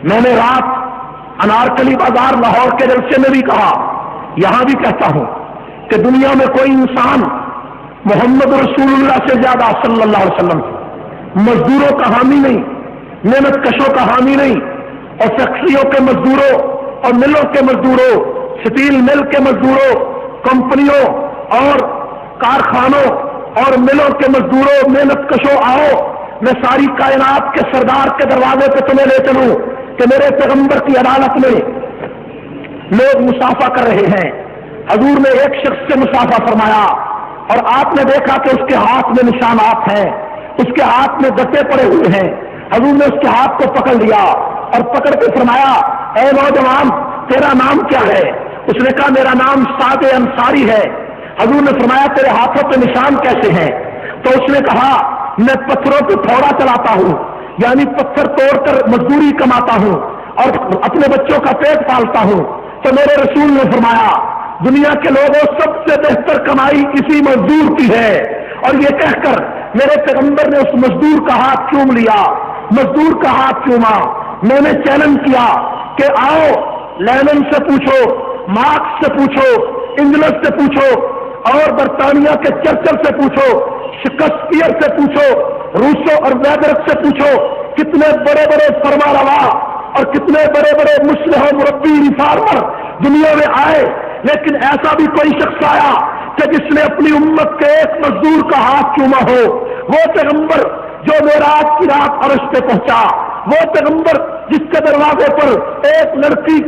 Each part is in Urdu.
میں نے رات انارکلی بازار لاہور کے جلسے میں بھی کہا، یہاں بھی کہتا ہوں کہ دنیا میں کوئی انسان محمد رسول اللہ سے زیادہ صلی اللہ علیہ وسلم مزدوروں کا حامی نہیں، محنت کشوں کا حامی نہیں، اور فیکٹریوں کے مزدوروں اور ملوں کے مزدوروں، سٹیل مل کے مزدوروں، کمپنیوں اور کارخانوں اور ملوں کے مزدوروں، محنت کشوں، آؤ میں ساری کائنات کے سردار کے دروازے پہ تمہیں لے چلوں کہ میرے پیغمبر کی عدالت میں لوگ مسافہ کر رہے ہیں۔ حضور نے ایک شخص سے مسافہ فرمایا اور آپ نے دیکھا کہ اس کے ہاتھ میں نشانات ہیں، اس کے ہاتھ میں گٹے پڑے ہوئے ہیں۔ حضور نے اس کے ہاتھ کو پکڑ لیا اور پکڑ کے فرمایا، اے نوجوان تیرا نام کیا ہے؟ اس نے کہا میرا نام سعد انصاری ہے۔ حضور نے فرمایا تیرے ہاتھوں پہ نشان کیسے ہیں؟ تو اس نے کہا میں پتھروں پہ پھوڑا چلاتا ہوں، یعنی پتھر توڑ کر مزدوری کماتا ہوں اور اپنے بچوں کا پیٹ پالتا ہوں۔ تو میرے رسول نے فرمایا دنیا کے لوگوں سب سے بہتر کمائی اسی مزدور کی ہے۔ اور یہ کہہ کر میرے پیغمبر نے اس مزدور کا ہاتھ چوم لیا، مزدور کا ہاتھ چوما۔ میں نے چیلنج کیا کہ آؤ لینن سے پوچھو، مارکس سے پوچھو، انگلش سے پوچھو اور برطانیہ کے چرچل سے پوچھو، شکسپیئر سے پوچھو، روسو اور ویبرک سے پوچھو، کتنے بڑے بڑے فرما روا اور کتنے بڑے بڑے مصلح و مربی ریفارمر دنیا میں آئے، لیکن ایسا بھی کوئی شخص آیا کہ جس نے اپنی امت کے ایک مزدور کا ہاتھ چوما ہو؟ وہ پیغمبر جو معراج کی رات عرش پہ پہنچا، وہ پیغمبر جس کے دروازے پر ایک لڑکی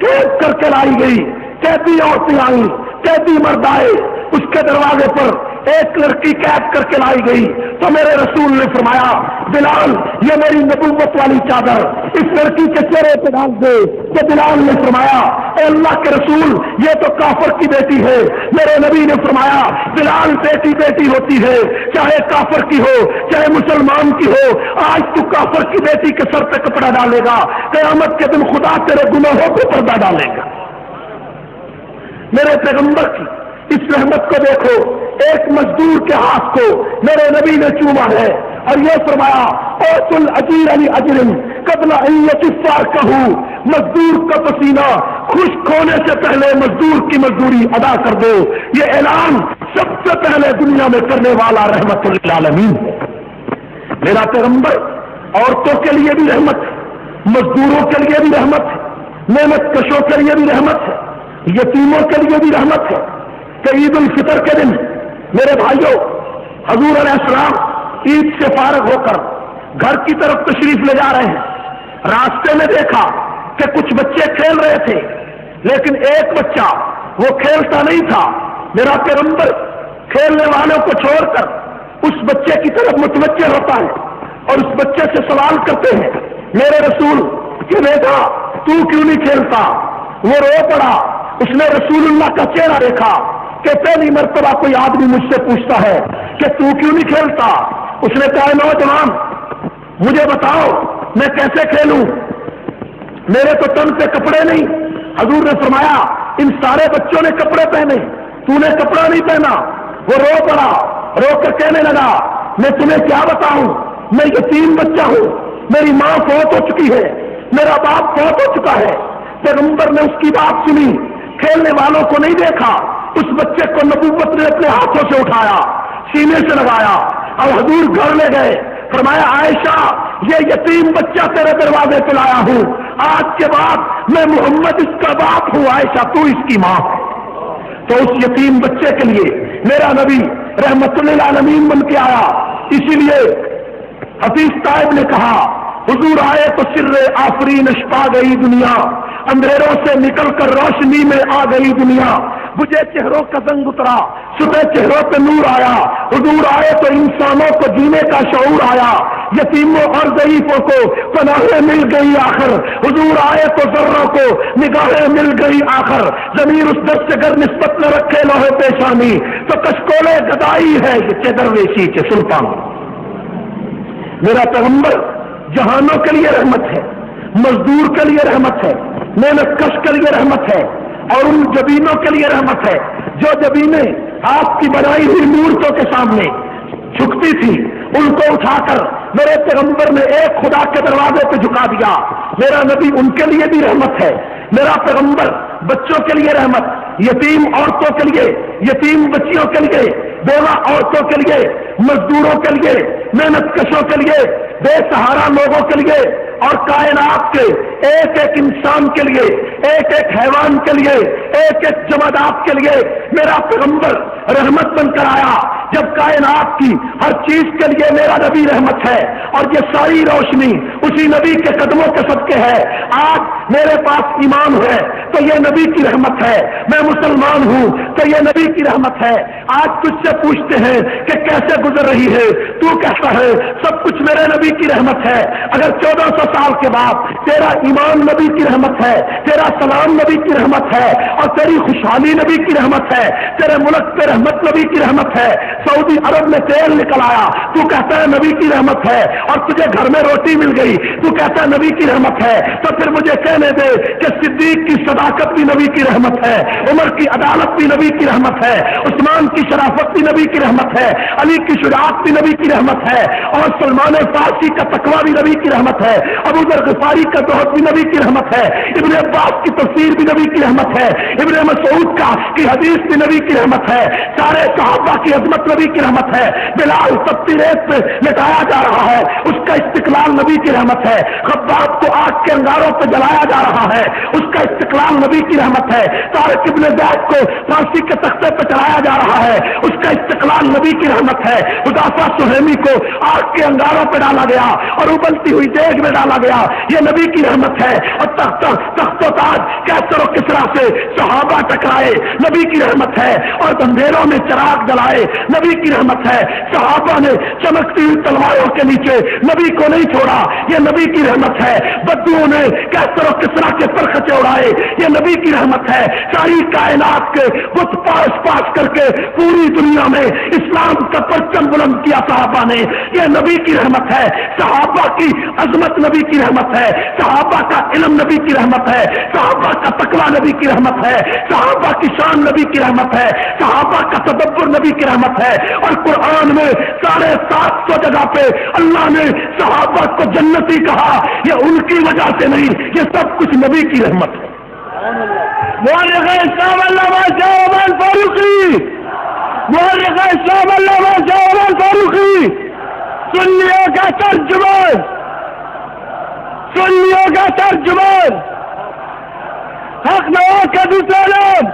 قید کر کے لائی گئی، قیدی عورتیں آئیں، قیدی مرد آئے، اس کے دروازے پر ایک لڑکی قید کر کے لائی گئی۔ تو میرے رسول نے فرمایا بلال یہ میری نبوت والی چادر اس لڑکی کے چہرے پہ ڈال دے۔ تو بلال نے فرمایا اے اللہ کے رسول یہ تو کافر کی بیٹی ہے۔ میرے نبی نے فرمایا بلال بیٹی بیٹی ہوتی ہے، چاہے کافر کی ہو چاہے مسلمان کی ہو، آج تو کافر کی بیٹی کے سر پہ کپڑا ڈالے گا، قیامت کے دن خدا تیرے گناہوں پہ پردہ ڈالے گا۔ میرے پیغمبر کی اس رحمت کو دیکھو، ایک مزدور کے ہاتھ کو میرے نبی نے چوما ہے اور یہ فرمایا اوت الاجیر علی اجر قبل ان یطفار کہو، مزدور کا پسینہ خشک ہونے سے پہلے مزدور کی مزدوری ادا کر دو۔ یہ اعلان سب سے پہلے دنیا میں کرنے والا رحمت للعالمین ہے۔ میرا پیغمبر عورتوں کے لیے بھی رحمت ہے، مزدوروں کے لیے بھی رحمت ہے، محنت کشوں کے لیے بھی رحمت ہے، یتیموں کے لیے بھی رحمت ہے کہ عید الفطر کے دن میرے بھائیوں حضور علیہ السلام عید سے فارغ ہو کر گھر کی طرف تشریف لے جا رہے ہیں۔ راستے میں دیکھا کہ کچھ بچے کھیل رہے تھے، لیکن ایک بچہ وہ کھیلتا نہیں تھا۔ میرا پیغمبر کھیلنے والوں کو چھوڑ کر اس بچے کی طرف متوجہ ہوتا ہے اور اس بچے سے سوال کرتے ہیں میرے رسول کہ بیٹا تو کیوں نہیں کھیلتا؟ وہ رو پڑا۔ اس نے رسول اللہ کا چہرہ دیکھا کہ پہلی مرتبہ کوئی آدمی مجھ سے پوچھتا ہے کہ تو کیوں نہیں کھیلتا؟ اس نے کہا نوجوان مجھے بتاؤ میں کیسے کھیلوں، میرے تو تن پہ کپڑے نہیں۔ حضور نے فرمایا ان سارے بچوں نے کپڑے پہنے، تو نے کپڑا نہیں پہنا۔ وہ رو پڑا، رو کر کہنے لگا میں تمہیں کیا بتاؤں، میں یتیم بچہ ہوں، میری ماں فوت ہو چکی ہے، میرا باپ فوت ہو چکا ہے۔ پیغمبر نے اس کی بات سنی، کھیلنے والوں کو نہیں دیکھا، اس بچے کو نبوت نے اپنے ہاتھوں سے اٹھایا، سینے سے لگایا اور حضور گھر لے گئے۔ فرمایا عائشہ یہ یتیم بچہ تیرے دروازے پہ لایا ہوں، آج کے بعد میں محمد اس کا باپ ہوں، عائشہ تو اس کی ماں ہے۔ تو اس یتیم بچے کے لیے میرا نبی رحمت للعالمین بن کے آیا۔ اسی لیے حفیظ صاحب نے کہا حضور آئے تو سر آفرین چھپا گئی دنیا، اندھیروں سے نکل کر روشنی میں آ گئی دنیا، بجھے چہروں کا زنگ اترا، صبح چہروں پہ نور آیا۔ حضور آئے تو انسانوں کو جینے کا شعور آیا، یتیموں اور ضعیفوں کو پناہیں مل گئی آخر۔ حضور آئے تو ذروں کو نگاہیں مل گئی آخر، ضمیر اس در سے گر نسبت نہ رکھے لوہے پیشانی تو کشکولے گدائی ہے یہ درویشی کے سلطان۔ میرا پیغمبر جہانوں کے لیے رحمت ہے، مزدور کے لیے رحمت ہے، محنت کش کے لیے رحمت ہے اور ان جبینوں کے لیے رحمت ہے جو جبینیں آپ کی بنائی ہوئی مورتوں کے سامنے جھکتی تھی ان کو اٹھا کر میرے پیغمبر نے ایک خدا کے دروازے پہ جھکا دیا۔ میرا نبی ان کے لیے بھی رحمت ہے، میرا پیغمبر بچوں کے لیے رحمت، یتیم عورتوں کے لیے، یتیم بچیوں کے لیے، بیوہ عورتوں کے لیے، مزدوروں کے لیے، محنت کشوں کے لیے، بے سہارا لوگوں کے لیے، اور کائنات کے ایک ایک انسان کے لیے، ایک ایک حیوان کے لیے، ایک ایک جمادات کے لیے میرا پیغمبر رحمت بن کر آیا۔ جب کائنات کی ہر چیز کے لیے میرا نبی رحمت ہے، اور یہ ساری روشنی اسی نبی کے قدموں کے صدقے ہے۔ آج میرے پاس ایمان ہے تو یہ نبی کی رحمت ہے، میں مسلمان ہوں تو یہ نبی کی رحمت ہے۔ آج تجھ سے پوچھتے ہیں کہ کیسے گزر رہی ہے، تو کہتا ہے سب کچھ میرے نبی کی رحمت ہے۔ اگر 1400 سال کے بعد تیرا ایمان نبی کی رحمت ہے، تیرا سلام نبی کی رحمت ہے، اور تیری خوشحالی نبی کی رحمت ہے، تیرے ملک پہ رحمت نبی کی رحمت ہے، سعودی عرب میں تیل نکل آیا تو کہتا ہے نبی کی رحمت ہے، اور تجھے گھر میں روٹی مل گئی تو کہتا ہے نبی کی رحمت ہے، تو پھر مجھے کہنے دے کہ صدیق کی صداقت بھی نبی کی رحمت ہے، عمر کی عدالت بھی نبی کی رحمت ہے، عثمان کی شرافت بھی نبی کی رحمت ہے، علی کی شجاعت بھی نبی کی رحمت ہے، اور سلمان فارسی کا تقوی بھی نبی کی رحمت ہے، ابو ذر غفاری کا زہد بھی نبی کی رحمت ہے، ابن عباس کی تفسیر بھی نبی کی رحمت ہے، ابن مسعود کی حدیث بھی نبی کی رحمت ہے، سارے صحابہ کی عظمت نبی کی رحمت ہے، بلال تپتی ریت پہ لٹایا جا رہا ہے اس کا استقلال نبی کی رحمت ہے، خباب کو آگ کے انگاروں پہ جلایا جا رہا ہے اس کا استقلال نبی کی رحمت ہے، طارق ابن زید کو پھانسی کے تختے پہ چڑھایا جا رہا ہے اس کا استقلال نبی کی رحمت ہے، حذیفہ سہیمی کو آگ کے انگاروں پہ ڈالا گیا اور ابلتی ہوئی دیگ میں ڈالا گیا، یہ نبی کی رحمت ہے، اور تخت و تاج کیسر و کسرا سے صحابہ ٹکرائے نبی کی رحمت ہے، اور اندھیروں میں چراغ جلائے نبی کی رحمت ہے، صحابہ نے چمکتی ہوئی تلواروں کے نیچے نبی کو نہیں چھوڑا، یہ نبی کی رحمت ہے، بدوؤں نے کیسر و کسرا کے پرخچے اڑائے یہ نبی کی رحمت ہے، ساری کائنات کے بت پاس کر کے پوری دنیا میں اسلام کا پرچم بلند کیا صحابہ نے، یہ نبی کی رحمت ہے، صحابہ کی عظمت نبی کی رحمت ہے، صحابہ کا علم نبی کی رحمت ہے، صحابہ کا تقوی نبی کی رحمت ہے، صحابہ کی شان نبی کی رحمت ہے، صحابہ کا تدبر نبی کی رحمت ہے، اور قرآن میں 750 جگہ پہ اللہ نے صحابہ کو جنتی کہا، یہ ان کی وجہ سے نہیں، یہ سب کچھ نبی کی رحمت ہے۔ مورخ اسلام علامہ شاہ عمر فاروقی، مورخ اسلام علامہ شاہ عمر فاروقی، سنیوں کا ترجمان، سنیوں کا ترجمان، حق نواز کا دوسرا نام۔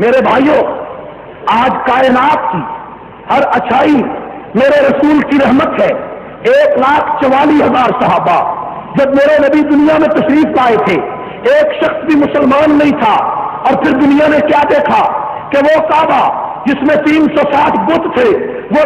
میرے بھائیوں، آج کائنات کی ہر اچھائی میرے رسول کی رحمت ہے۔ 1,44,000 صحابہ جب میرے نبی دنیا میں تشریف لائے تھے، ایک شخص بھی مسلمان نہیں تھا، اور پھر دنیا نے کیا دیکھا کہ وہ کعبہ جس میں 360 بت تھے وہ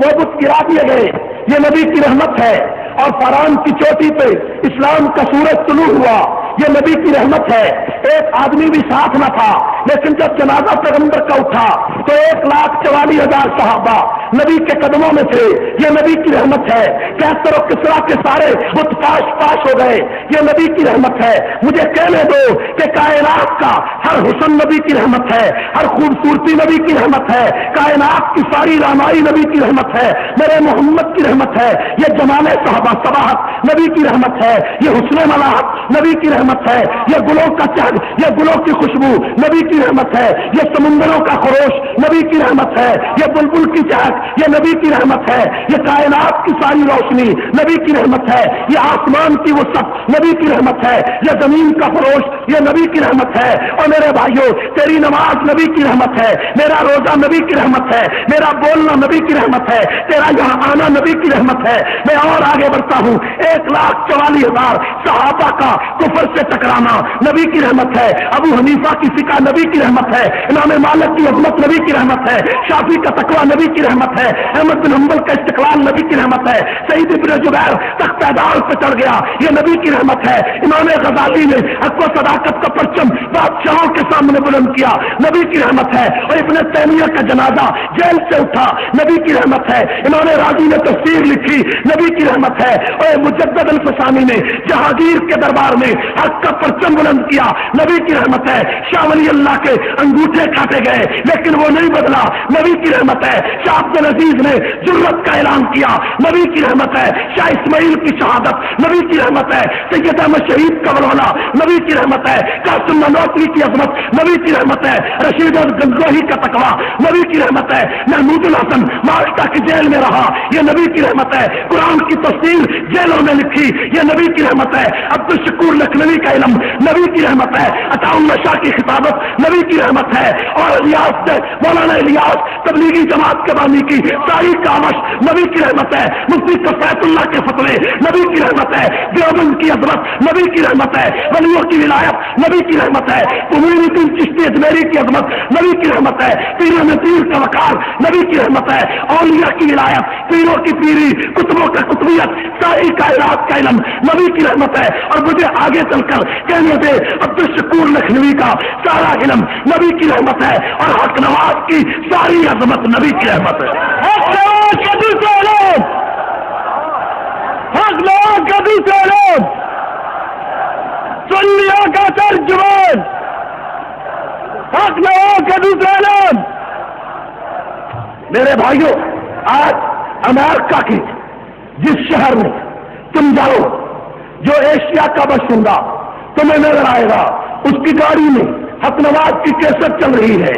بت گرا دیے گئے، یہ نبی کی رحمت ہے، اور فاران کی چوٹی پہ اسلام کا سورج طلوع ہوا، یہ نبی کی رحمت ہے۔ ایک آدمی بھی ساتھ نہ تھا، لیکن جب جنازہ پیغمبر کا اٹھا تو 1,44,000 صحابہ نبی کے قدموں میں تھے، یہ نبی کی رحمت ہے۔ کیسر و کسرا کے سارے بت پاش ہو گئے، یہ نبی کی رحمت ہے۔ مجھے کہنے دو کہ کائنات کا ہر حسن نبی کی رحمت ہے، ہر خوبصورتی نبی کی رحمت ہے، کائنات کی ساری رامائی نبی کی رحمت ہے، میرے محمد کی رحمت ہے، یہ جمال صحابہ صباحت نبی کی رحمت ہے، یہ حسن ملاحت نبی کی رحمت ہے، یہ گلوں کا چہر، یہ گلوں کی خوشبو نبی کی رحمت ہے، یہ سمندروں کا خروش نبی کی رحمت ہے، یہ بلبل کی چہک یہ نبی کی رحمت ہے، یہ کائنات کی ساری روشنی نبی کی رحمت ہے، یہ آسمان کی وسعت نبی کی رحمت ہے، یہ زمین کا فروش یہ نبی کی رحمت ہے۔ اور میرے بھائیوں، تیری نماز نبی کی رحمت ہے، میرا روزہ نبی کی رحمت ہے، میرا بولنا نبی کی رحمت ہے، تیرا یہاں آنا نبی کی رحمت ہے۔ میں اور آگے بڑھتا ہوں، 1,44,000 صحابہ کا کفر سے ٹکرانا نبی کی رحمت ہے، ابو حنیفہ کی فقہ نبی کی رحمت ہے، امام مالک کی عظمت نبی کی رحمت ہے، شافعی کا تقوی نبی کی رحمت ہے، احمد بن حنبل کا استقلال نبی کی رحمت ہے، سعید بن جبیر تخت دار پہ چڑھ گیا یہ نبی کی رحمت ہے، امام غزالی نے حق و صداقت کا پرچم بادشاہوں کے سامنے بلند کیا نبی کی رحمت ہے، اور ابن تیمیہ کا جنازہ جیل سے اٹھا نبی کی رحمت ہے، امام راضی نے تفسیر لکھی نبی کی رحمت ہے، اور مجدد الفسانی نے جہانگیر کے دربار میں حق کا پرچم بلند کیا نبی کی رحمت ہے، شاہ ولی اللہ کے انگوٹھے کاٹے گئے لیکن وہ نہیں بدلا نبی کی رحمت ہے، شاہ عبد عبدالعزیز نے جرت کا اعلان کیا، نبی کی رحمت ہے۔ شاہ اسماعیل کی شہادت، نبی کی رحمت ہے۔ سید احمد شہید کا ولولہ، نبی کی رحمت ہے۔ قاسم نانوتوی کی عظمت، نبی کی رحمت ہے۔ رشید گنگوہی کا تقویٰ، نبی کی رحمت ہے۔ محمود الحسن مالٹا کی جیل میں رہا، یہ نبی کی رحمت ہے۔ قرآن کی تفسیر جیلوں میں لکھی، یہ نبی کی رحمت ہے۔ عبدالشکور لکھنوی کا علم، نبی کی رحمت ہے۔ عطاء اللہ شاہ کی خطابت، نبی کی رحمت ہے۔ اور الیاس مولانا الیاس تبلیغی جماعت کے بانی کی ساری کامش، نبی کی رحمت ہے۔ مفتی کفایت اللہ کے فتوے، نبی کی رحمت ہے۔ دیوبند کی عظمت، نبی کی رحمت ہے۔ ولیوں کی ولایت، نبی کی رحمت ہے۔ معین الدین چشتی اجمیری کی عظمت، نبی کی رحمت ہے۔ پیروں میں پیر کا وقار، نبی کی رحمت ہے۔ اولیاء کی ولایت، پیروں کی پیری، کتبوں کا کتبیت، ساری کائنات کا علم، نبی کی رحمت ہے۔ اور مجھے آگے چل کر کہنے دے عبدالشکور لکھنوی کا سارا علم نبی کی رحمت ہے، اور حق نواز کی ساری عظمت نبی کی رحمت ہے۔ حق نواز کا دوسرا علم، حق نواز کا دوسرا علم، سنیوں کا ترجمان، حق نواز کا دوسرا علم۔ میرے بھائیوں، آج امریکہ کی جس شہر میں تم جاؤ، جو ایشیا کا باشندہ تمہیں نظر آئے گا، اس کی گاڑی میں حق نواز کی کیسٹ چل رہی ہے،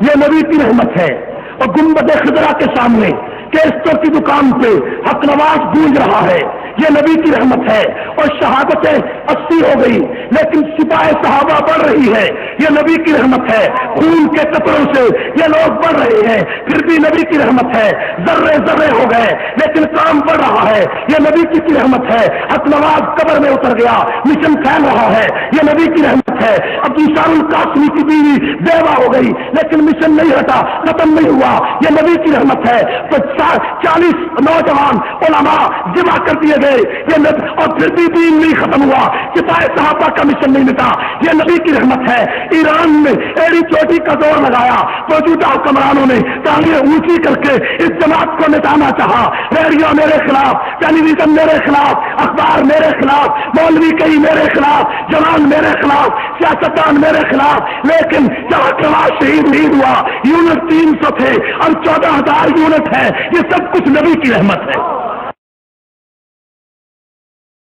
یہ نبی کی رحمت ہے۔ اور گنبد خضرا کے سامنے کیسٹوں کی دکان پہ حق نواز گونج رہا ہے، یہ نبی کی رحمت ہے۔ اور شہادتیں 80 ہو گئی لیکن سپاہ صحابہ بڑھ رہی ہے، یہ نبی کی رحمت ہے۔ خون کے قطروں سے یہ لوگ بڑھ رہے ہیں، پھر بھی نبی کی رحمت ہے۔ ذرے ذرے ہو گئے لیکن کام بڑھ رہا ہے، یہ نبی کی رحمت ہے۔ حق نواز قبر میں اتر گیا، مشن پھیل رہا ہے، یہ نبی کی رحمت ہے۔ اب نثار القاسمی کی بیوی بیوہ ہو گئی لیکن مشن نہیں ہٹا، ختم نہیں ہوا، یہ نبی کی رحمت ہے۔ تو 40 نوجوان علماء جمع کر دیے گئے، اور پھر بھی دین نہیں ختم ہوا، سپاہ صحابہ کا مشن نہیں مٹا، یہ نبی کی رحمت ہے۔ ایران میں ایڑی چوٹی کا دور لگایا، موجودہ حکمرانوں نے ٹانگیں اونچی کر کے اس جماعت کو مٹانا چاہا۔ ریڈیو میرے خلاف، ٹیلی ویژن میرے خلاف، اخبار میرے خلاف، مولوی کئی میرے خلاف، جوان میرے خلاف، سیاستدان میرے خلاف، لیکن جہاں نواز شہید نہیں ہوا، یونٹ 300 تھے، اب 14,000 یونٹ ہے، یہ سب کچھ نبی کی رحمت ہے۔